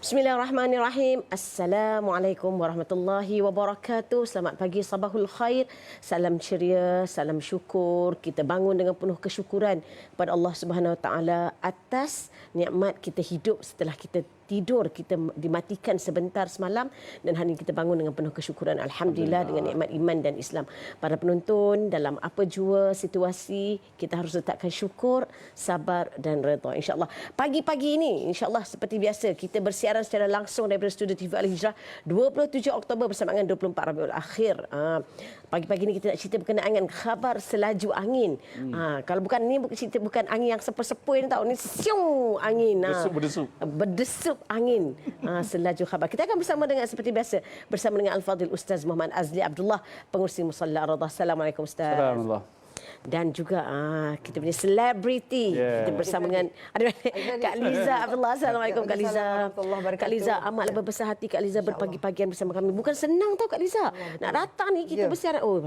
Bismillahirrahmanirrahim. Assalamualaikum warahmatullahi wabarakatuh. Selamat pagi, sabahul khair. Salam ceria, salam syukur. Kita bangun dengan penuh kesyukuran kepada Allah Subhanahu Wa Taala atas nikmat kita hidup setelah kita tidur, kita dimatikan sebentar semalam dan hari ini kita bangun dengan penuh kesyukuran. Alhamdulillah dengan nikmat iman dan Islam. Para penonton, dalam apa jua situasi, kita harus letakkan syukur, sabar dan redha. InsyaAllah pagi-pagi ini, insyaAllah seperti biasa, kita bersiaran secara langsung daripada studio TV Al-Hijrah 27 Oktober bersama dengan 24 Rabiul Akhir. Pagi-pagi ini kita nak cerita berkenaan dengan khabar selaju angin. Kalau bukan ini cerita bukan angin yang sepoi-sepoi ni tahu, ni siung angin. Berdesuk angin. Selaju khabar. Kita akan bersama dengan seperti biasa bersama dengan Al-Fadhil Ustaz Muhammad Azli Abdullah, pengurusi Musalla Ar-Radha. Assalamualaikum Ustaz. Assalamualaikum. Dan juga kita punya selebriti. Kita bersama dengan Kak Liza Abdullah. Assalamualaikum Kak Liza. Kak Liza amatlah berbesar hati Kak Liza berpagi-pagian bersama kami. Bukan senang tau Kak Liza. Nak datang ni kita bersiaran. Oh,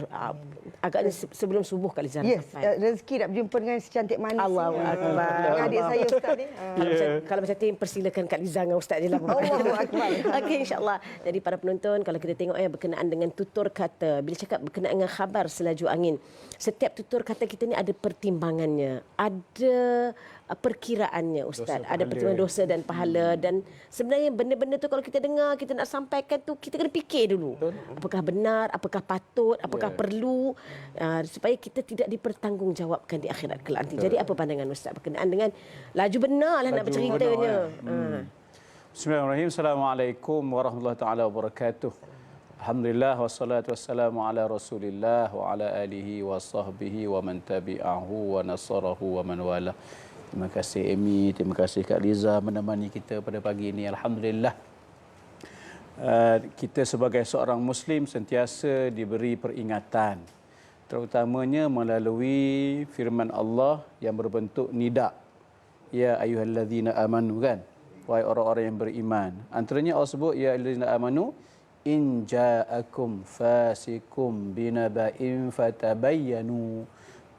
agaknya sebelum subuh Kak Liza. Yes, rezeki nak berjumpa dengan si cantik manis. Allahu Akbar. Adik saya Ustaz ni. Kalau macam tu persilakan Kak Liza dengan Ustaz je lah. Allahu Akbar. Okey, insyaAllah. Jadi para penonton, kalau kita tengok berkenaan dengan tutur kata, bila cakap berkenaan dengan khabar selaju angin, setiap tutur kata kita ni ada pertimbangannya, ada perkiraannya Ustaz, ada pertimbangan dosa dan pahala. Dan sebenarnya benda-benda tu kalau kita dengar, kita nak sampaikan tu, kita kena fikir dulu. Apakah benar, apakah patut, apakah perlu, supaya kita tidak dipertanggungjawabkan di akhirat kelak nanti. Jadi apa pandangan Ustaz berkenaan dengan laju benar lah nak berceritanya. Bismillahirrahmanirrahim. Assalamualaikum warahmatullahi taala wabarakatuh. Alhamdulillah wassalatu wassalamu ala Rasulillah wa ala alihi wa sahbihi wa man tabi'ahu wa nasarahu wa man wala. Terima kasih Amy, terima kasih Kak Liza menemani kita pada pagi ini. Alhamdulillah. Kita sebagai seorang muslim sentiasa diberi peringatan, terutamanya melalui firman Allah yang berbentuk nida. Ya ayyuhallazina amanu, kan? Wahai orang-orang yang beriman. Antaranya Allah sebut ya ayyuhallazina amanu in ja'akum fasikum binaba'in fatabayyanu.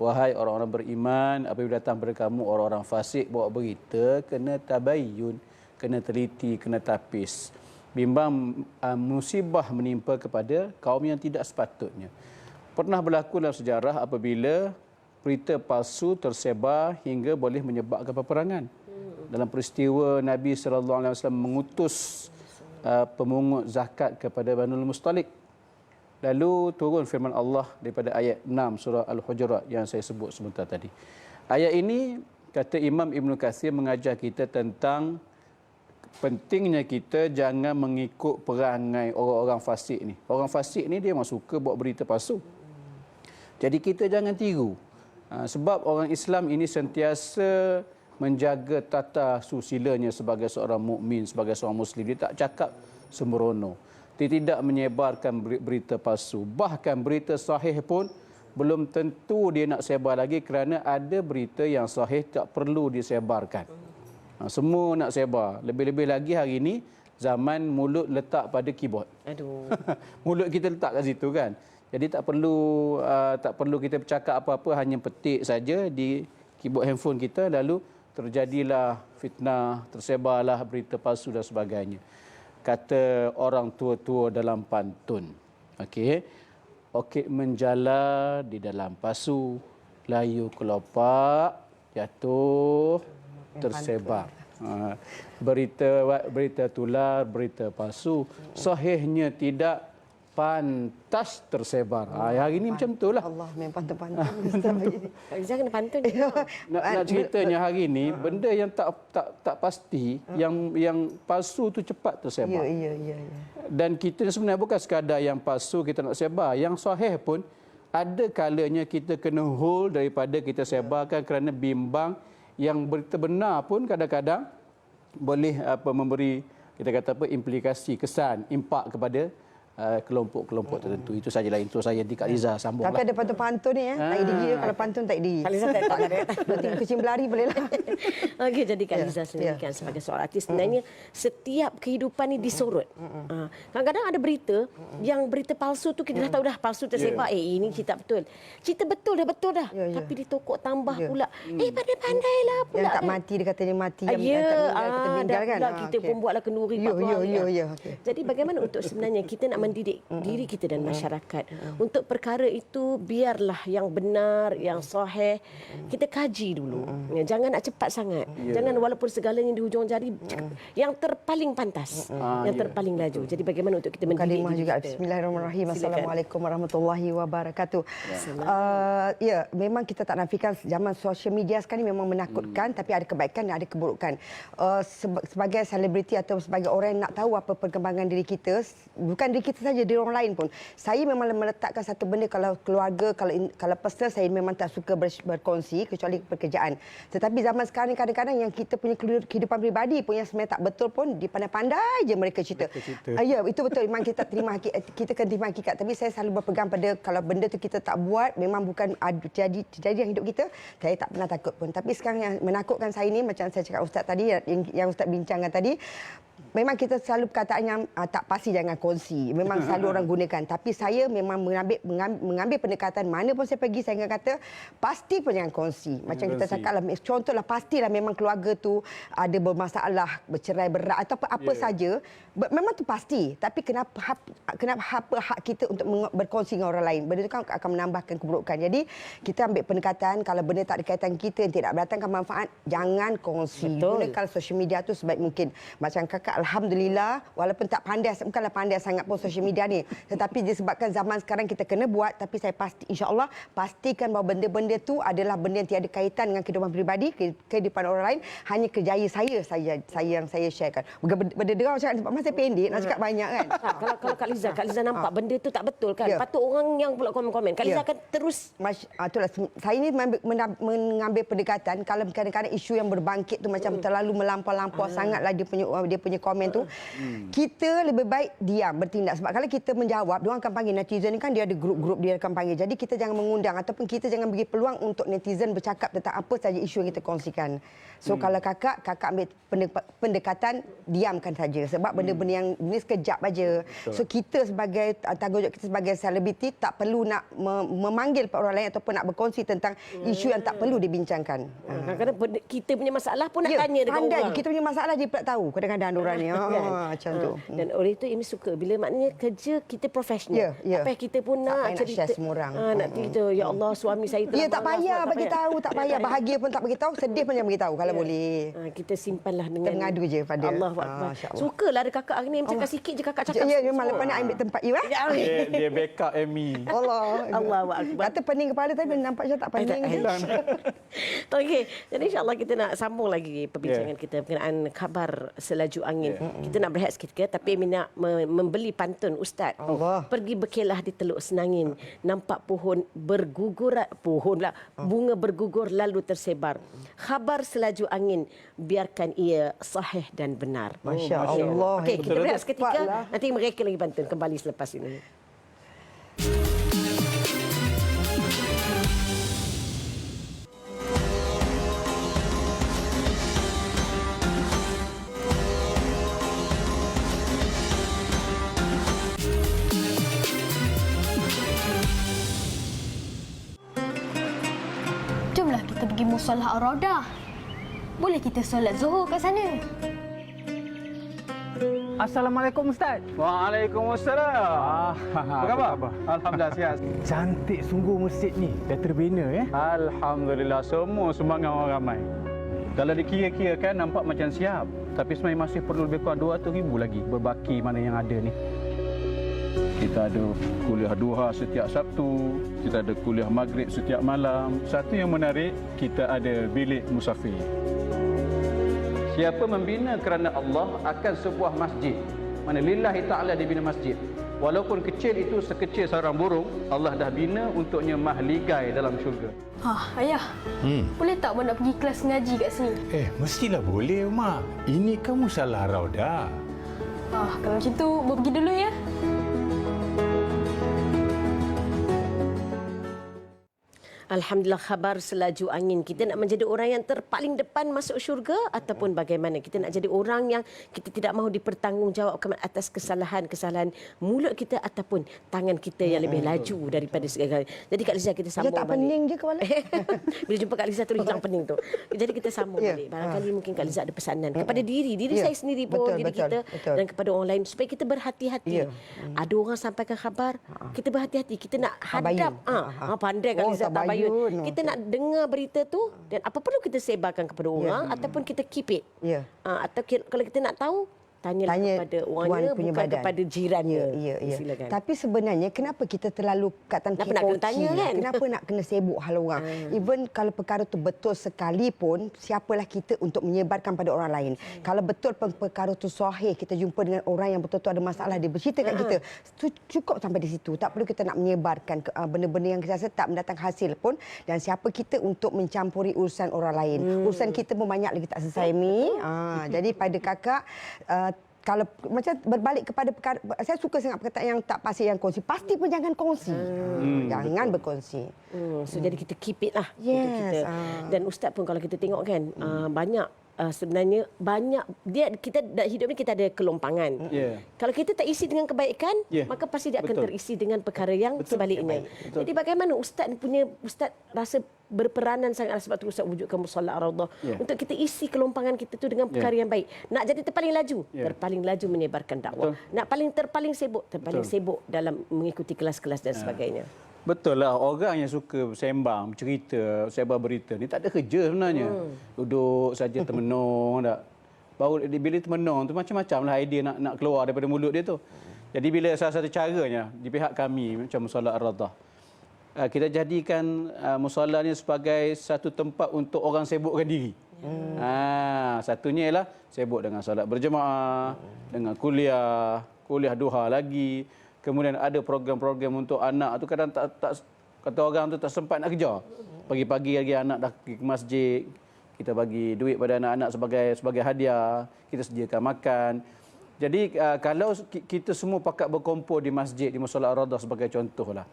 Wahai orang-orang beriman, apabila datang kepada kamu orang-orang fasik bawa berita, kena tabayyun, kena teliti, kena tapis. Bimbang musibah menimpa kepada kaum yang tidak sepatutnya. Pernah berlaku dalam sejarah apabila berita palsu tersebar hingga boleh menyebabkan peperangan. Dalam peristiwa Nabi SAW mengutus pemungut zakat kepada Banul Mustalik. Lalu turun firman Allah daripada ayat 6 surah Al-Hujurat yang saya sebut sebentar tadi. Ayat ini, kata Imam Ibn Katsir, mengajar kita tentang pentingnya kita jangan mengikut perangai orang-orang fasik ni. Orang fasik ni dia memang suka buat berita palsu. Jadi kita jangan tiru. Sebab orang Islam ini sentiasa menjaga tata susilanya sebagai seorang mukmin, sebagai seorang muslim. Dia tak cakap sembrono. Dia tidak menyebarkan berita palsu. Bahkan berita sahih pun belum tentu dia nak sebar lagi, kerana ada berita yang sahih tak perlu disebarkan. Semua nak sebar. Lebih-lebih lagi hari ini zaman mulut letak pada keyboard. Aduh. Mulut kita letak kat situ, kan. Jadi tak perlu kita bercakap apa-apa, hanya petik saja di keyboard handphone kita, lalu terjadilah fitnah, tersebarlah berita palsu dan sebagainya. Kata orang tua-tua dalam pantun, okey menjala di dalam pasu, layu kelopak, jatuh, tersebar. Berita tular, berita palsu, sahihnya tidak pantas tersebar. Hari ini macam itulah. Allah memang pantun-pantun. Jangan pantun. Nak ceritanya hari ini, benda yang tak pasti, yang palsu tu cepat tersebar. Ya. Dan kita sebenarnya bukan sekadar yang palsu kita nak sebar, yang sahih pun ada kalanya kita kena hold daripada kita sebarkan, kerana bimbang yang berita benar pun kadang-kadang boleh memberi, kita kata implikasi, kesan, impak kepada kelompok-kelompok tertentu. Itu sajalah intro saya. Nanti Kak Liza sambunglah. Tapi ada pantun-pantun ni ya. Tak diri dia kalau pantun tak diri. Kak Liza tak ada. Nanti kucing berlari boleh lah. Okey, jadi Kak Liza sendiri kan sebagai seorang artis sebenarnya setiap kehidupan ni disorot. Kadang-kadang ada berita yang berita palsu tu kita dah tahu dah palsu tersebar. Ini cerita betul. Cerita betul dah. Tapi ditokok tambah pula. Pandai-pandailah pula. Yang tak mati dia kata dia mati. Yang Ya, tak meninggal kata meninggal kan. kita pun buatlah kenduri. Ya. Jadi bagaimana untuk sebenarnya kita nak mendidik diri kita dan masyarakat untuk perkara itu biarlah yang benar, yang sahih kita kaji dulu. Jangan nak cepat sangat. Jangan walaupun segalanya di hujung jari yang terpaling pantas, yang terpaling laju. Jadi bagaimana untuk kita mendidik Kalimah diri juga. kita. Bismillahirrahmanirrahim. Assalamualaikum warahmatullahi wabarakatuh. Ya, memang kita tak nafikan zaman sosial media sekarang ni memang menakutkan, tapi ada kebaikan dan ada keburukan. Sebagai selebriti atau sebagai orang yang nak tahu apa perkembangan diri kita, bukan diri kita saja, diri orang lain pun. Saya memang meletakkan satu benda, kalau keluarga, kalau personal, saya memang tak suka berkongsi kecuali pekerjaan. Tetapi zaman sekarang ni kadang-kadang yang kita punya kehidupan peribadi pun yang sebenarnya tak betul pun dipandai-pandai je mereka cerita. Ya, itu betul. Memang kita kita kena terima hakikat. Tapi saya selalu berpegang pada kalau benda tu kita tak buat, memang bukan terjadi dalam hidup kita, saya tak pernah takut pun. Tapi sekarang yang menakutkan saya ni, macam saya cakap Ustaz tadi, yang Ustaz bincangkan tadi, memang kita selalu perkataan yang tak pasti jangan kongsi. Memang selalu orang gunakan. Tapi saya memang mengambil pendekatan mana pun saya pergi, saya akan kata pasti pun jangan kongsi. Macam kita cakap lah, contohlah pastilah memang keluarga tu ada bermasalah, bercerai berat atau apa saja. Memang tu pasti. Tapi kenapa hak kita untuk berkongsi dengan orang lain? Benda itu kan akan menambahkan keburukan. Jadi kita ambil pendekatan, kalau benda tak ada kaitan kita, yang tidak berdatangkan manfaat, jangan kongsi. Gunakan sosial media tu sebaik mungkin. Macam kakak, alhamdulillah, walaupun tak pandai, bukanlah pandai sangat pun sosial media ni, tetapi disebabkan zaman sekarang kita kena buat, tapi saya pasti, insya-Allah, pastikan bahawa benda-benda tu adalah benda yang tiada kaitan dengan kehidupan peribadi, kehidupan orang lain, hanya kerjaya saya yang saya sharekan. Benda dengar macam masa saya pendek nak cakap banyak kan. Kalau Kak Liza nampak benda tu tak betul kan, patut orang yang pula komen-komen. Kak Liza akan terus itulah, saya ni mengambil pendekatan kalau kadang-kadang isu yang berbangkit tu macam terlalu melampau-lampau sangatlah dia punya komen tu, kita lebih baik diam, bertindak. Sebab kalau kita menjawab, diorang akan panggil netizen ni kan, dia ada grup-grup dia akan panggil. Jadi kita jangan mengundang ataupun kita jangan bagi peluang untuk netizen bercakap tentang apa saja isu yang kita kongsikan. So kalau kakak ambil pendekatan, diamkan saja. Sebab benda-benda yang ini sekejap aja. So kita sebagai tanggungjawab kita sebagai selebriti tak perlu nak memanggil orang lain ataupun nak berkongsi tentang isu yang tak perlu dibincangkan. Kadang-kadang kita punya masalah pun nak tanya dekat orang. Kita punya masalah dia pula tahu kadang-kadang orang ni. Macam tu. Dan oleh itu Imi suka bila maknanya kerja kita profesional. Apa yang kita pun nak cerita semua orang. nak cerita, ya Allah suami saya telah tak payah bagi tahu, tak payah. Bahagia pun tak bagi tahu, sedih pun jangan bagi tahu kalau boleh. Kita simpanlah dengan mengadu je pada Allahu Akbar. Sukalah ada kakak hari ni cakap sikit je kakak cakap. Ya, memang lepas nak ambil tempat you Dia backup Amy. Allahu Akbar. Kata pening kepala tapi nampak macam tak pening. Okey, jadi insya-Allah kita nak sambung lagi perbincangan kita berkenaan khabar selaju angin. Kita nak berehat sikit tapi Amy nak membeli pantun Ustaz. Pergi berkelah di Teluk Senangin, nampak pohon bergugur, bunga bergugur lalu tersebar. Khabar selaju angin, biarkan ia sahih dan benar. Masya Allah. Okey, kita berehat seketika. Nanti mereka lagi pantun kembali selepas ini. Jomlah kita pergi musolah Ar-Raudah. Boleh kita solat Zuhur kat sana. Assalamualaikum Ustaz. Waalaikumsalam. Apa khabar? Alhamdulillah sihat. Cantik sungguh masjid ni. Dah terbina ya. Alhamdulillah, semua sumbangan orang ramai. Kalau dikira-kira kan nampak macam siap, tapi sebenarnya masih perlu lebih kurang 200,000 lagi berbaki mana yang ada ni. Kita ada kuliah duha setiap Sabtu, kita ada kuliah maghrib setiap malam. Satu yang menarik, kita ada bilik musafir. Siapa membina kerana Allah akan sebuah masjid, mana lillahi ta'ala dibina masjid. Walaupun kecil itu sekecil sarang burung, Allah dah bina untuknya mahligai dalam syurga. Ayah. Boleh tak Mak nak pergi kelas ngaji kat sini? Mestilah boleh, Mak. Ini kan musolah Raudah. Kalau macam tu, Mak pergi dulu ya. Alhamdulillah, khabar selaju angin. Kita nak menjadi orang yang terpaling depan masuk syurga ataupun bagaimana? Kita nak jadi orang yang kita tidak mahu dipertanggungjawabkan atas kesalahan-kesalahan mulut kita ataupun tangan kita yang lebih laju daripada segala. Jadi Kak Liza, kita sambung tak balik. pening je kepala. Bila jumpa Kak Liza terus hilang pening tu. Jadi kita sambung balik. Barangkali mungkin Kak Liza ada pesanan kepada diri saya sendiri pun, diri kita dan kepada orang lain supaya kita berhati-hati. Ada orang sampaikan khabar, kita berhati-hati. Kita nak hadap. Pandai Kak Liza, tabayun. Kita nak dengar berita tu dan apa perlu kita sebarkan kepada orang ataupun kita keep it. Atau kalau kita nak tahu, tanya kepada orangnya, bukan kepada jirannya. Silakan. Tapi sebenarnya kenapa kita terlalu kata Kenapa nak kena tanya kan? Kenapa nak kena sibuk hal orang? Even kalau perkara tu betul sekalipun, siapalah kita untuk menyebarkan pada orang lain. Kalau betul perkara tu sahih, kita jumpa dengan orang yang betul-betul ada masalah, dia bercerita kat kita, cukup sampai di situ. Tak perlu kita nak menyebarkan benda-benda yang kita rasa tak mendatang hasil pun, dan siapa kita untuk mencampuri urusan orang lain. Urusan kita pun banyak lagi tak selesai ni. Jadi pada kakak, kalau macam berbalik kepada perkara, saya suka sangat perkataan yang tak pasti yang kongsi. Pasti pun jangan kongsi. Jangan berkongsi. So jadi kita keep it lah. Yes. Untuk kita. Dan Ustaz pun kalau kita tengok kan, banyak sebenarnya banyak kita hidup ni kita ada kelompangan. Kalau kita tak isi dengan kebaikan, maka pasti dia akan terisi dengan perkara yang sebaliknya. Jadi bagaimana Ustaz rasa berperanan sangat, sebab tu Ustaz wujudkan Musalla Ar-Raudhah untuk kita isi kelompangan kita tu dengan perkara yang baik. Nak jadi terpaling laju menyebarkan dakwah. Nak terpaling sibuk dalam mengikuti kelas-kelas dan sebagainya. Betul lah, orang yang suka sembang, cerita, sebar berita ni tak ada kerja sebenarnya. Duduk saja termenung tak. Baru bila termenung tu macam-macam lah idea nak keluar daripada mulut dia tu. Jadi bila salah satu caranya di pihak kami macam Musalla Ar-Raudhah, kita jadikan musalla ni sebagai satu tempat untuk orang sibukkan diri. Satunya ialah sibuk dengan solat berjemaah, dengan kuliah duha lagi. Kemudian ada program-program untuk anak tu kadang tak kata orang tu tak sempat nak kerja. Pagi-pagi lagi anak dah pergi ke masjid, kita bagi duit pada anak-anak sebagai hadiah, kita sediakan makan. Jadi kalau kita semua pakat berkumpul di masjid, di Musalla Ar-Raudhah sebagai contohlah.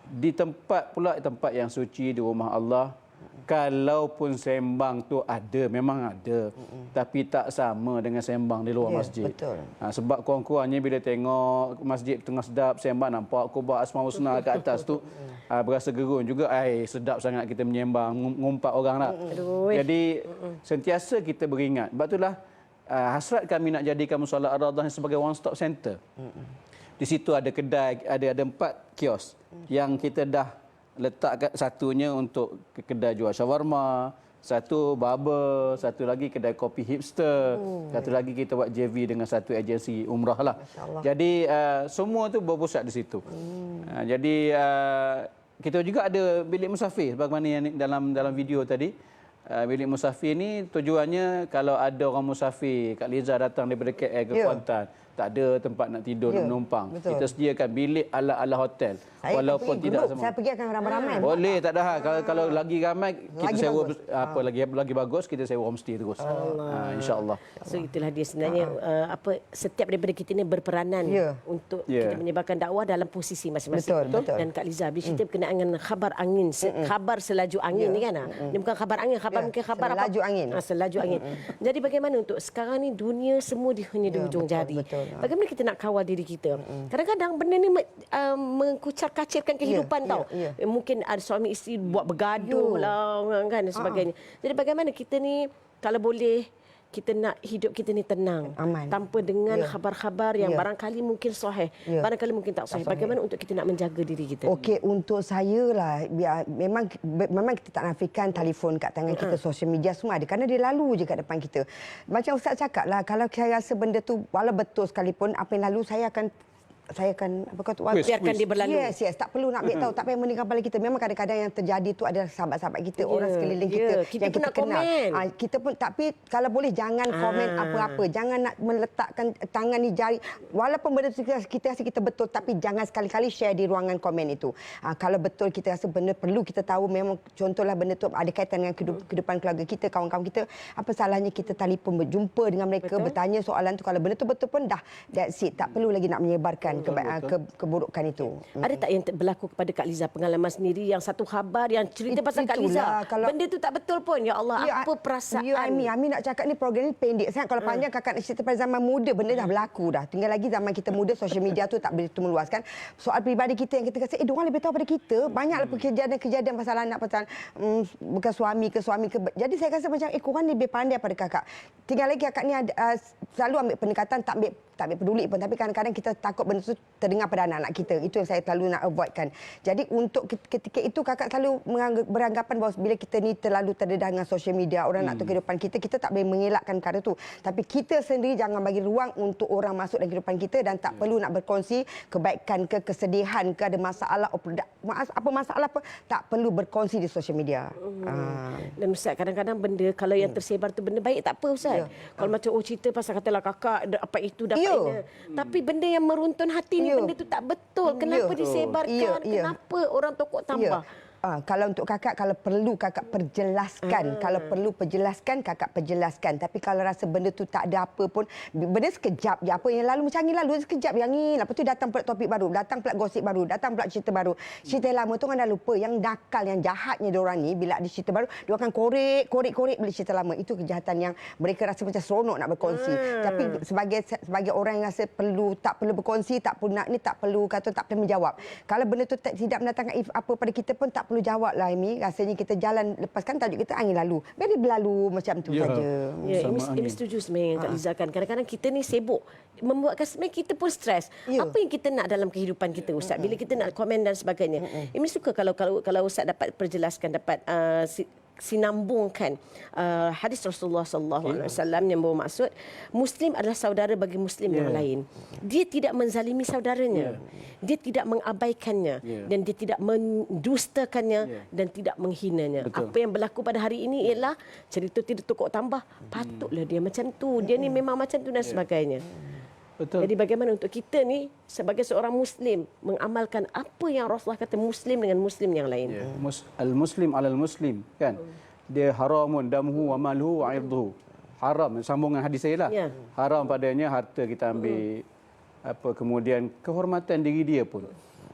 Di tempat yang suci, di rumah Allah, kalaupun sembang tu memang ada, tapi tak sama dengan sembang di luar masjid. Betul. Sebab kurang-kurangnya bila tengok masjid tengah sedap sembang, nampak kubah Asmaul Husna kat atas tu, berasa gerun juga. Sedap sangat kita menyembang, ngumpat orang lah. Jadi sentiasa kita beringat. Sebab itulah hasrat kami nak jadikan Musalla Ar-Raudhah sebagai one stop center. Di situ ada kedai, ada 4 kios yang kita dah letak satunya untuk kedai jual shawarma, satu barber, satu lagi kedai kopi hipster, satu lagi kita buat JV dengan satu agensi umrah lah. Jadi semua tu berpusat di situ. Jadi kita juga ada bilik musafir sebagaimana yang dalam video tadi. Bilik musafir ni tujuannya kalau ada orang musafir, Kak Liza datang daripada KL ke Kuantan, tak ada tempat nak tidur, nak menumpang. Kita sediakan bilik ala-ala hotel. Walaupun tidak semua. Saya pergi akan ramai-ramai. Boleh, tak ada hal. Kalau lagi ramai, kita sewa lagi bagus, kita sewa homestay terus. InsyaAllah. So itulah dia sebenarnya setiap daripada kita ni berperanan untuk kita menyebarkan dakwah dalam posisi masing-masing. Betul. Dan Kak Liza, bila cerita berkenaan dengan khabar angin, khabar selaju angin ni kan. Ini bukan khabar angin, mungkin khabar selaju angin. Selaju angin. Jadi bagaimana untuk sekarang ni dunia semua hanya di hujung jari. Bagaimana kita nak kawal diri kita? Kadang-kadang benda ni mengkucar-kacirkan kehidupan tau. Mungkin ada suami isteri buat bergaduh lah kan dan sebagainya. Jadi bagaimana kita ni kalau boleh kita nak hidup kita ni tenang, aman, tanpa dengan khabar-khabar yang barangkali mungkin sahih, barangkali mungkin tak sahih. Bagaimana untuk kita nak menjaga diri kita? Okey, untuk saya lah, memang kita tak nafikan telefon kat tangan kita, sosial media semua ada, kerana dia lalu je kat depan kita. Macam Ustaz cakap lah, kalau saya rasa benda tu walau betul sekalipun, apa yang lalu saya akan biarkan dia berlalu. Yes, tak perlu nak ambil tahu, tak payah meninggalkan kepala kita. Memang kadang-kadang yang terjadi tu adalah sahabat-sahabat kita, orang sekeliling kita yang kita kenal. Kita pun, tapi kalau boleh jangan komen apa-apa, jangan nak meletakkan tangan di jari. Walaupun benda tu kita rasa kita betul, tapi jangan sekali-kali share di ruangan komen itu. Kalau betul kita rasa benda perlu kita tahu, memang contohlah benda tu ada kaitan dengan kehidupan keluarga kita, kawan-kawan kita, apa salahnya kita telefon berjumpa dengan mereka, bertanya soalan tu. Kalau benda tu betul pun dah, that's it. Tak perlu lagi nak menyebarkan keburukan itu. Ada tak yang berlaku kepada Kak Liza, pengalaman sendiri yang satu khabar yang cerita pasal Kak Liza, benda tu tak betul pun, ya Allah, apa perasaan? Ami nak cakap ni program ni pendek sangat. Kalau panjang kakak nak cerita pada zaman muda, benda dah berlaku dah. Tinggal lagi zaman kita muda, sosial media tu tak begitu meluaskan. Soal peribadi kita yang kita kata, diorang lebih tahu pada kita. Banyaklah kejadian-kejadian pasal anak, pasal bukan suami ke. Jadi saya rasa macam, korang lebih pandai pada kakak. Tinggal lagi kakak ni selalu ambil pendekatan, tak ambil peduli pun. Tapi kadang-kadang kita takut benda tu terdengar pada anak-anak kita. Itu yang saya selalu nak avoidkan. Jadi untuk ketika itu kakak selalu beranggapan bahawa bila kita ni terlalu terdedah dengan sosial media, orang nak tahu kehidupan kita, kita tak boleh mengelakkan perkara tu. Tapi kita sendiri jangan bagi ruang untuk orang masuk dalam kehidupan kita dan tak perlu nak berkongsi kebaikan ke, kesedihan ke, ada masalah, apa masalah pun tak perlu berkongsi di sosial media. Dan Ustaz, kadang-kadang benda kalau yang tersebar tu benda baik tak apa Ustaz. Kalau macam cerita pasal katalah kakak apa itu dapat ini. Tapi benda yang meruntun hati ni, benda tu tak betul. Kenapa disebarkan? Kenapa orang tokok tambah? Kalau untuk kakak, kalau perlu kakak perjelaskan. Kalau perlu perjelaskan, kakak perjelaskan. Tapi kalau rasa benda tu tak ada apa pun, benda sekejap je. Apa yang lalu macam ni lalu sekejap yang ni. Lepas tu datang pula topik baru, datang pula gosip baru, datang pula cerita baru. Cerita lama tu orang dah lupa. Yang nakal, yang jahatnya diorang ni, bila ada cerita baru, dia akan korek bila cerita lama. Itu kejahatan yang mereka rasa macam seronok nak berkongsi. Tapi sebagai orang yang rasa tak perlu berkongsi, tak perlu menjawab. Kalau benda tu tidak mendatangkan apa pada kita pun tak perlu jawablah, Amy. Rasanya kita jalan, lepaskan tajuk kita angin lalu. Biar dia berlalu macam tu saja. Ya, Amy setuju sebenarnya dengan Kak Liza kan. Kadang-kadang kita ni sibuk membuatkan sebenarnya kita pun stres. Apa yang kita nak dalam kehidupan kita, Ustaz? Bila kita nak komen dan sebagainya. Amy suka kalau Ustaz dapat perjelaskan, dapat sinambungkan hadis Rasulullah sallallahu alaihi wasallam yang bermaksud Muslim adalah saudara bagi Muslim yang lain. Dia tidak menzalimi saudaranya, dia tidak mengabaikannya, dan dia tidak mendustakannya dan tidak menghinanya. Betul. Apa yang berlaku pada hari ini ialah cerita tidak tokok tambah. Patutlah dia macam tu, dia ni memang macam tu dan sebagainya. Betul. Jadi bagaimana untuk kita ni sebagai seorang Muslim mengamalkan apa yang Rasulullah kata, Muslim dengan Muslim yang lain. Al-Muslim alal Muslim, kan? Dia haramun damuhu wa maluhu wa irduhu. Haram, sambungan hadis saya lah. Haram padanya harta kita ambil, kemudian kehormatan diri dia pun.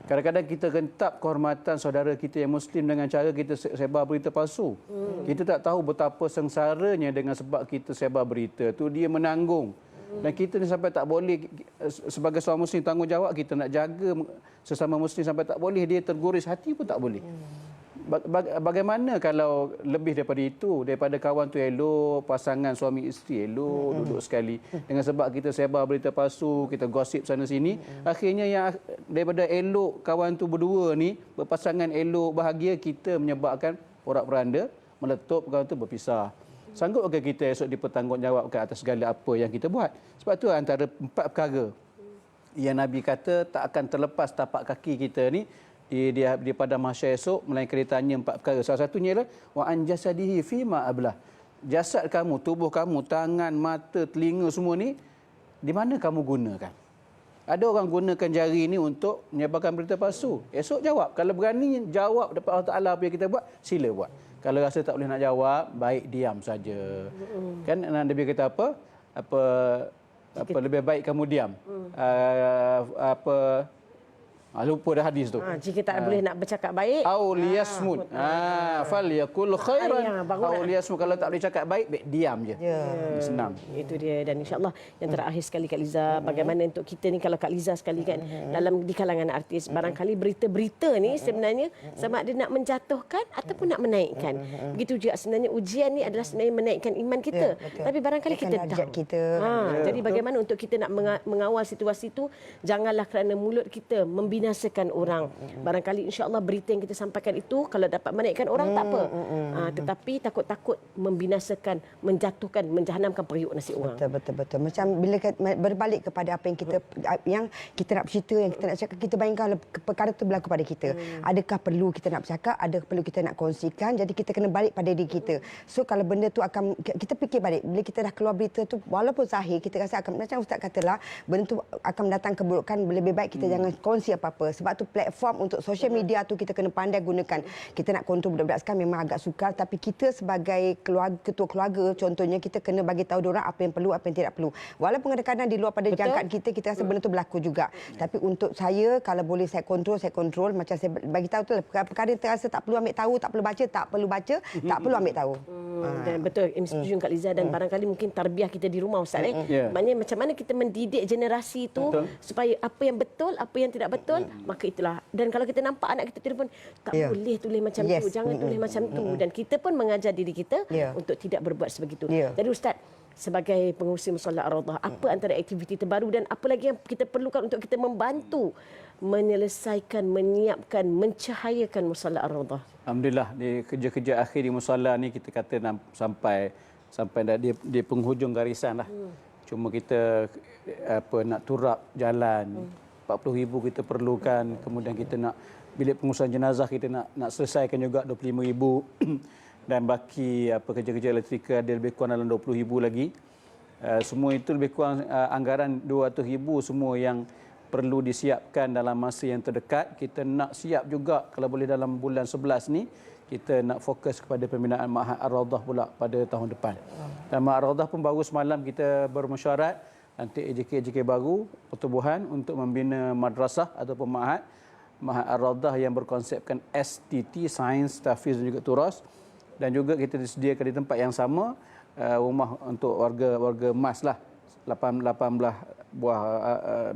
Kadang-kadang kita gentap kehormatan saudara kita yang Muslim dengan cara kita sebar berita palsu. Kita tak tahu betapa sengsaranya dengan sebab kita sebar berita tu, dia menanggung. Dan kita ni sampai tak boleh, sebagai seorang Muslim, tanggungjawab kita nak jaga sesama Muslim sampai tak boleh dia terguris hati pun tak boleh. Bagaimana kalau lebih daripada itu, daripada kawan tu elok, pasangan suami isteri elok, duduk sekali. Dengan sebab kita sebar berita palsu, kita gosip sana sini, akhirnya yang daripada elok kawan tu berdua ni, berpasangan elok, bahagia, kita menyebabkan porak-poranda, meletup kawan tu berpisah. Sanggup ke kita esok dipertanggungjawabkan atas segala apa yang kita buat? Sebab tu antara 4 perkara yang Nabi kata tak akan terlepas tapak kaki kita ni di pada mahsyar esok, melainkan ditanya 4 perkara. Salah satunya ialah wa an jasadihi fima ablah. Jasad kamu, tubuh kamu, tangan, mata, telinga semua ni di mana kamu gunakan? Ada orang gunakan jari ni untuk menyebarkan berita palsu. Esok jawab. Kalau berani jawab depan Allah Taala apa yang kita buat, sila buat. Kalau rasa tak boleh nak jawab, baik diam saja. Kan Nabi kata apa? Lebih baik kamu diam. Lupa dah hadis tu. Jika tak boleh nak bercakap baik, au liyasmut. Falyakul khairan. Au liyasmut, kalau tak boleh cakap baik, diam je. Senang. Itu dia. Dan insya-Allah yang terakhir sekali Kak Liza, bagaimana untuk kita ni, kalau Kak Liza sekali kan di kalangan artis, barangkali berita-berita ni sebenarnya sama ada nak menjatuhkan ataupun nak menaikkan. Begitu juga sebenarnya ujian ni adalah sebenarnya menaikkan iman kita. Tapi barangkali kita down. Jadi bagaimana untuk kita nak mengawal situasi itu, janganlah kerana mulut kita membinasakan orang. Barangkali insya-Allah berita yang kita sampaikan itu kalau dapat menaikkan orang tak apa. Tetapi takut-takut membinasakan, menjatuhkan, menjahanamkan periuk nasi orang. Betul. Macam bila berbalik kepada apa yang kita nak bercerita, yang kita nak cakap, kita bayangkan perkara itu berlaku pada kita. Adakah perlu kita nak bercakap, adakah perlu kita nak kongsikan? Jadi kita kena balik pada diri kita. So kalau benda tu akan kita fikir balik, bila kita dah keluar berita tu, walaupun zahir kita rasa akan, macam Ustaz katalah, benda tu akan mendatang keburukan, lebih baik kita jangan kongsi apa apa. Sebab tu platform untuk social media tu kita kena pandai gunakan. Kita nak kontrol budak-budak sekarang memang agak sukar, tapi kita sebagai keluarga, ketua keluarga contohnya, kita kena bagi tahu diorang apa yang perlu, apa yang tidak perlu. Walaupun kadang-kadang di luar pada jangkaan kita rasa benda tu berlaku juga. Tapi untuk saya, kalau boleh saya kontrol. Macam saya bagi tahu tu lah, perkara yang terasa tak perlu ambil tahu, tak perlu baca, tak perlu ambil tahu. Dan betul, setuju Kak Liza, dan barangkali mungkin tarbiyah kita di rumah Ustaz. Maknanya macam mana kita mendidik generasi itu supaya apa yang betul, apa yang tidak betul, maka itulah. Dan kalau kita nampak anak kita telefon, tak boleh tulis macam tu, jangan tulis macam tu. Dan kita pun mengajar diri kita untuk tidak berbuat sebegitu. Jadi Ustaz, sebagai pengurusi Musalla Ar-Rawdah, apa antara aktiviti terbaru dan apa lagi yang kita perlukan untuk kita membantu menyelesaikan, menyiapkan, mencahayakan Musalla Ar-Rawdah? Alhamdulillah, di kerja-kerja akhir di musalla ni kita kata sampai dah di penghujung garisan lah. Cuma kita nak turap jalan 40,000 kita perlukan, kemudian kita nak bilik pengurusan jenazah kita nak selesaikan juga 25,000 dan baki kerja-kerja elektrikal ada lebih kurang dalam 20,000 lagi. Semua itu lebih kurang anggaran 200,000 semua yang perlu disiapkan dalam masa yang terdekat. Kita nak siap juga kalau boleh dalam bulan 11 ni kita nak fokus kepada pembinaan Ma'had Ar-Rawdah pula pada tahun depan. Dan Ma'had Ar-Rawdah pun baru semalam kita bermesyuarat nanti AJK baru pertubuhan untuk membina madrasah ataupun Ma'had Ar-Rawdah yang berkonsepkan STT, Sains, Tahfiz dan juga Turas. Dan juga kita disediakan di tempat yang sama rumah untuk warga MAS lah, 18 buah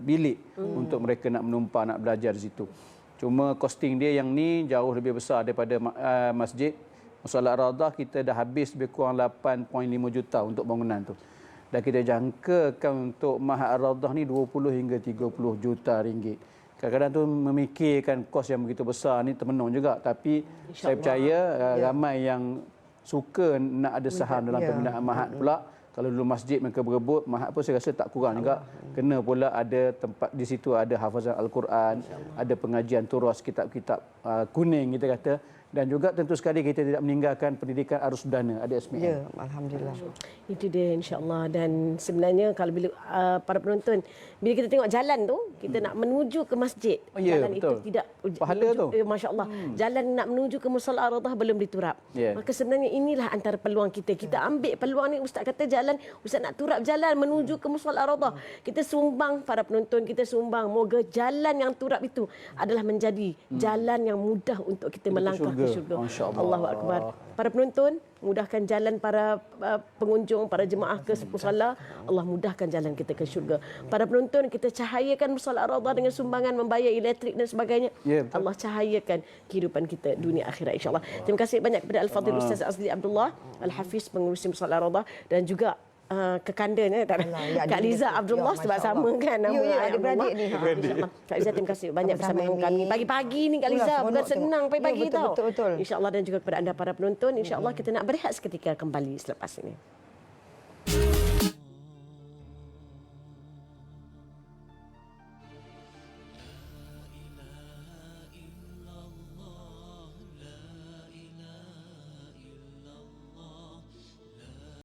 bilik untuk mereka nak menumpang, nak belajar di situ. Cuma kosting dia yang ni jauh lebih besar daripada masjid. Musalla Ar-Rawdah kita dah habis lebih kurang 8.5 juta untuk bangunan tu. Dan kita jangkakan untuk Ma'had Ar-Rawdah ni 20 hingga 30 juta ringgit. Kadang-kadang tu memikirkan kos yang begitu besar ni termenung juga, tapi saya percaya ramai yang suka nak ada saham dalam pembinaan Ma'had pula. Kalau dulu masjid mereka berebut, Ma'had pun saya rasa tak kurang juga. Kena pula ada tempat di situ, ada hafazan Al-Quran, ada pengajian turas, kitab-kitab kuning kita kata. Dan juga tentu sekali kita tidak meninggalkan pendidikan arus berdana, ada SPM. Ya, alhamdulillah. Itu dia, insya-Allah. Dan sebenarnya kalau bila para penonton, bila kita tengok jalan tu, kita nak menuju ke masjid. Jalan betul. itu tidak pahala tu. Masya-Allah. Jalan nak menuju ke Musalla Ar-Rawdah belum diturap. Maka sebenarnya inilah antara peluang kita. Kita ambil peluang ni. Ustaz kata jalan, Ustaz nak turap jalan menuju ke Musalla Ar-Rawdah. Kita sumbang, para penonton kita sumbang, moga jalan yang turap itu adalah menjadi jalan yang mudah untuk kita melangkah ke syurga. Allahu Akbar. Para penonton, mudahkan jalan para pengunjung, para jemaah ke musalla. Allah mudahkan jalan kita ke syurga. Para penonton, kita cahayakan Musalla Ar-Rawdah dengan sumbangan membayar elektrik dan sebagainya. Allah cahayakan kehidupan kita dunia akhirat, insya-Allah. Terima kasih banyak kepada Al-Fadhil Ustaz Azli Abdullah, Al-Hafiz pengurusi Musalla Ar-Rawdah, dan juga kekandanya Kak Liza Abdullah, sebab sama kan nama adik-beradik ni. InsyaAllah. Kak Liza, terima kasih banyak bersama dengan kami pagi-pagi ni Kak Liza. Bukan senang pagi-pagi tau. Betul. InsyaAllah, dan juga kepada anda para penonton, InsyaAllah kita nak berehat seketika kembali selepas ini.